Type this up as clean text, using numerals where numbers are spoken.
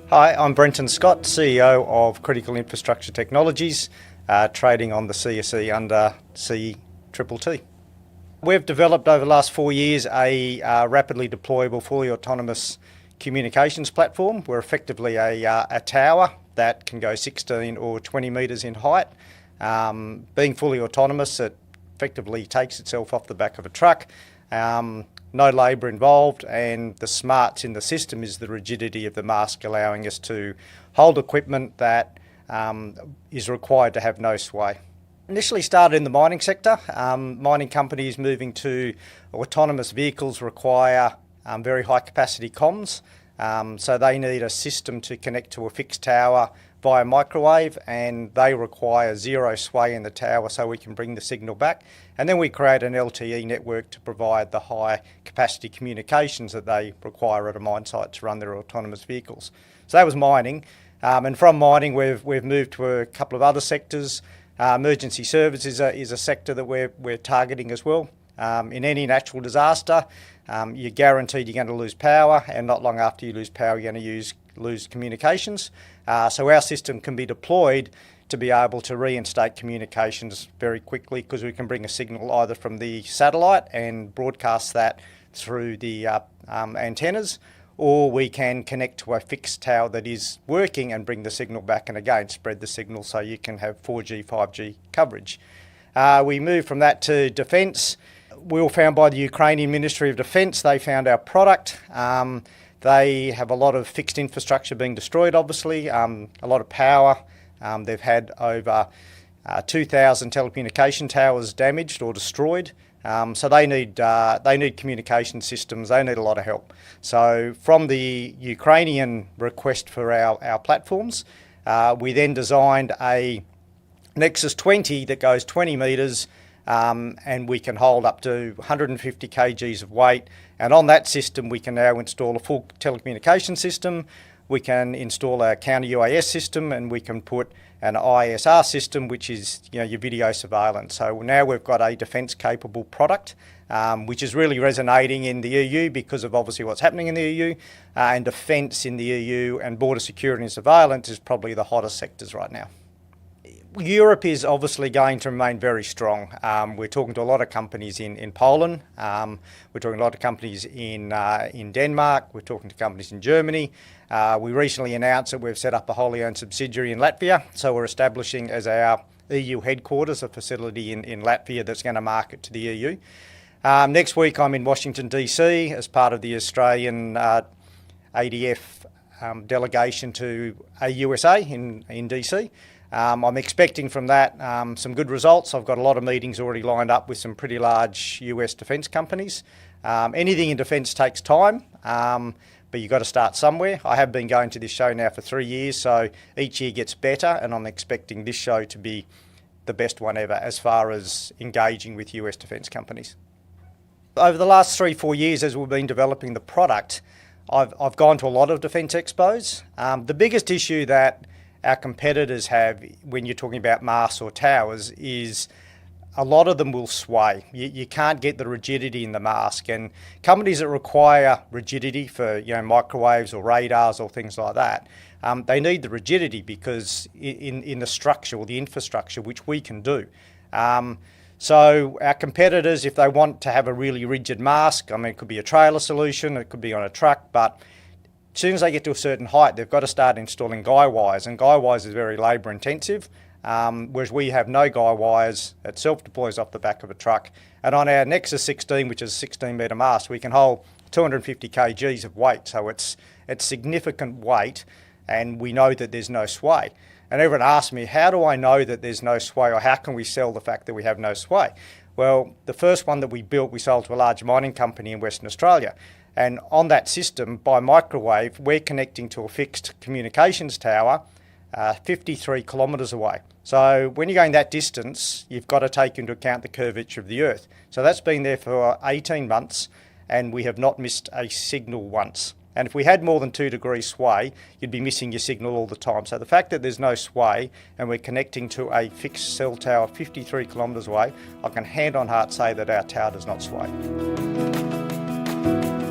Hi, I'm Brenton Scott, CEO of Critical Infrastructure Technologies, trading on the CSE under CTTT. We've developed over the last 4 years a rapidly deployable, fully autonomous communications platform. We're effectively a tower that can go 16 or 20 metres in height. Being fully autonomous, it effectively takes itself off the back of a truck. No labour involved, and the smarts in the system is the rigidity of the mast, allowing us to hold equipment that is required to have no sway. Initially started in the mining sector. Mining companies moving to autonomous vehicles require very high capacity comms, so they need a system to connect to a fixed tower via microwave, and they require zero sway in the tower so we can bring the signal back. And then we create an LTE network to provide the high capacity communications that they require at a mine site to run their autonomous vehicles. So that was mining, and from mining we've moved to a couple of other sectors. Emergency services is a sector that we're targeting as well. In any natural disaster, you're guaranteed you're going to lose power, and not long after you lose power you're going to lose communications. So our system can be deployed to be able to reinstate communications very quickly, because we can bring a signal either from the satellite and broadcast that through the antennas, or we can connect to a fixed tower that is working and bring the signal back, and again spread the signal so you can have 4G, 5G coverage. We moved from that to defence. We were found by the Ukrainian Ministry of Defense. They found our product. They have a lot of fixed infrastructure being destroyed, obviously, a lot of power. They've had over 2,000 telecommunication towers damaged or destroyed. So they need communication systems. They need a lot of help. So from the Ukrainian request for our platforms, we then designed a NEXUS 20 that goes 20 metres, and we can hold up to 150 kgs of weight. And on that system we can now install a full telecommunication system, we can install a counter UAS system, and we can put an ISR system, which is your video surveillance. So now we've got a defence capable product, which is really resonating in the EU because of obviously what's happening in the EU, and defence in the EU and border security and surveillance is probably the hottest sectors right now. Europe is obviously going to remain very strong. We're talking to a lot of companies in Poland, we're talking to a lot of companies in Denmark, we're talking to companies in Germany. We recently announced that we've set up a wholly owned subsidiary in Latvia, so we're establishing as our EU headquarters a facility in Latvia that's going to market to the EU. Next week I'm in Washington DC as part of the Australian ADF delegation to USA in DC. I'm expecting from that some good results. I've got a lot of meetings already lined up with some pretty large US defence companies. Anything in defence takes time, but you've got to start somewhere. I have been going to this show now for 3 years, so each year gets better, and I'm expecting this show to be the best one ever as far as engaging with US defence companies. Over the last 3-4 years, as we've been developing the product, I've gone to a lot of defence expos. The biggest issue that our competitors have when you're talking about masts or towers is a lot of them will sway. You can't get the rigidity in the mast, and companies that require rigidity for microwaves or radars or things like that, they need the rigidity because in the structure or the infrastructure, which we can do. So our competitors, if they want to have a really rigid mast, it could be a trailer solution, it could be on a truck, but as soon as they get to a certain height, they've got to start installing guy wires, and guy wires is very labour intensive, whereas we have no guy wires. It self-deploys off the back of a truck. And on our NEXUS 16, which is a 16 metre mast, we can hold 250 kgs of weight, so it's significant weight, and we know that there's no sway. And everyone asks me, how do I know that there's no sway, or how can we sell the fact that we have no sway? Well, the first one that we built, we sold to a large mining company in Western Australia. And on that system, by microwave, we're connecting to a fixed communications tower 53 kilometres away. So when you're going that distance, you've got to take into account the curvature of the Earth. So that's been there for 18 months, and we have not missed a signal once. And if we had more than 2 degrees sway, you'd be missing your signal all the time. So the fact that there's no sway and we're connecting to a fixed cell tower 53 kilometres away, I can hand on heart say that our tower does not sway. you.